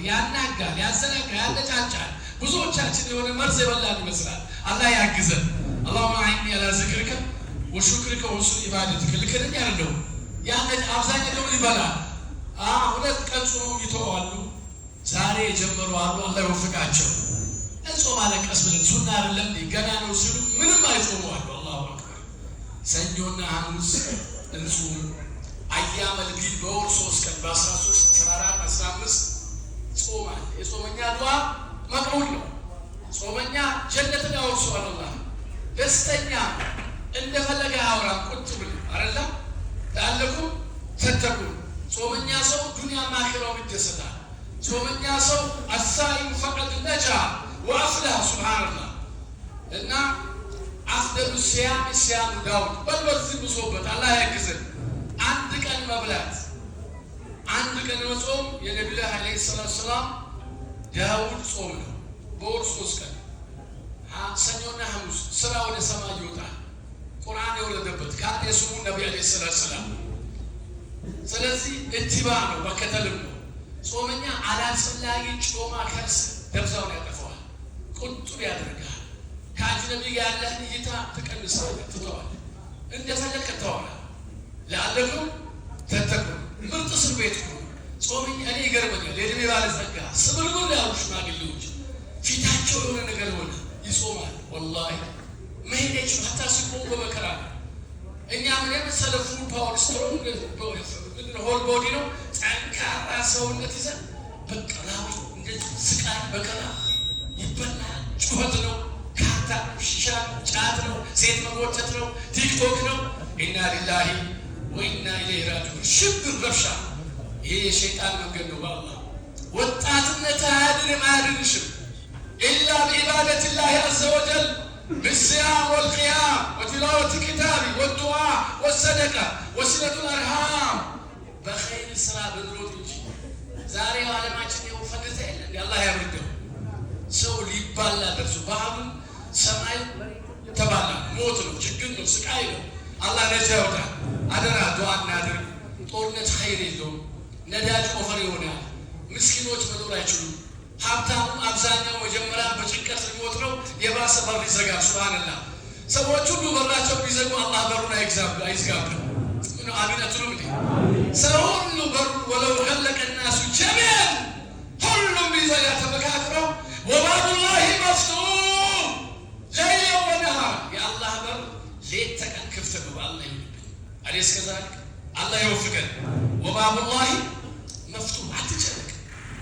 ያናጋል ያዘናጋ ያነጫጫል ብዙዎቻችን የሆነ መርዝ የበላን ይመስላል አላህ ያግዘን اللهم اعني على ذكرك وشكرك وحسن عبادتك ልከደኝ ያለው ያነ አብዛኛው ይበላል ሁለት ቀን ጾም ይተዋሉ ዛሬ ጀመሩ አላህ ይወፍቃቸው እጾም አለቀስ ብለን ሱና አይደለም ገና ነው ሲሉ ምንም አይጾሙ አሉ አላሁ አክበር ሰኞና ሐሙስ እንጾም አያም البيض በወር 3 ቀን በ13 14 15 ጾም አለ የጾመኛ ዱዓ መቅቡል ነው ጾመኛ ጀነትን ያወርሰዋል አላህ ደስተኛ እንደፈለገ አውራ ቁጭ ብሎ አይደለም ታለቁ ተተቁ ጾመኛ ሰው ዱንያ ማኺራው ይደሰታል ጾመኛ ሰው አሳይም ፈቀድ ነጃ ወአፍላህ ሱብሃንአላህ እና አፍደሉ ሲያም ዳውድ በልበዝ ብሶበት አላህ ያግዘን አንድ ቀን መብላት አንድ ቀን መጾም የነብዩ አለይሂ ሰላም ዳውድ ጾም ነው በወር 3 ቀን ሰኞና ሐሙስ ስራ ወደ ሰማይ ይወጣል ቁርአን የወረደበት ካለ የስሙ ነብዩ አለይሂ ሰላም ስለዚህ እትባ ነው ወከተልም ነው ጾመኛ አላስፈላጊ ጮማ ከርስ ደብዛውን ያጠፋዋል ቁጥብ ያደርጋል ካጅነቢ ያለህን እይታ ተቀንሳለህ ትተዋል እንደፈለከ ተዋል ለአለኩም ተተቁ ምርጥ እስር ቤት ነው ጾመኛ እኔ ይገርመኛል የድሜ ባለጸጋ ስብልብል ያሉ ሽማግሌዎች ፊታቸው የሆነ ነገር ሆነ ይጾማል ወላሂ መሄደች አታስቆ በመከራ እኛ ምን የመሰለ ፉል ፓወር ስትሮንግ ሆል ቦዲ ነው ጠንካራ ሰውነት ይዘን በቀላው እንደዚህ ስቃይ በቀላ ይበላል ጩኸት ነው ካታ ሺሻ ጫት ነው ሴት መጎተት ነው ቲክቶክ ነው ኢና ሊላሂ ወኢና ኢለይሂ ራጂዑን ሽብር ረብሻ ይሄ የሸይጣን መንገድ ነው በአላህ ወጣትነት አያድንሽም ኢላ ቢኢባደት ላህ ዐዘ ወጀል بالصيام والقيام وتلاوة كتابه والدعاء والصدقة وصلة الأرحام بخير الصلاة بالروج زاري وعلماتنا يوفقت إلا الله يبرده سو ليبالا درسو بعض سمعي تبالا موتلو جكنو سكايلو الله نجاوتا أدرا دعاء نادر طولنة خير اللو نداج أفريونا مسكينوش مدورا يجلو ሀብታሙ አብዛኛው መጀመሪያ በጭንቀት ሊሞት ነው የባሰ በር ይዘጋል ሱብሃንአላህ ሰዎች ሁሉ በራቸው ቢዘጉ አላህ በሩን አይዝጋብ ምን አሚናቱ ነው እንዴ ሰው ሁሉ በሩ ወለው خلق الناس جميعا ሁሉም ቢዘጋ ተመካክረው ወባዱላሂ መፍቱህ ለይለ ወነሃር የአላህ በር ሌት ተቀን ክፍት ነው አላህ ይሁን አለስ ከዛልክ አላህ ይወፍቀን ወባዱላሂ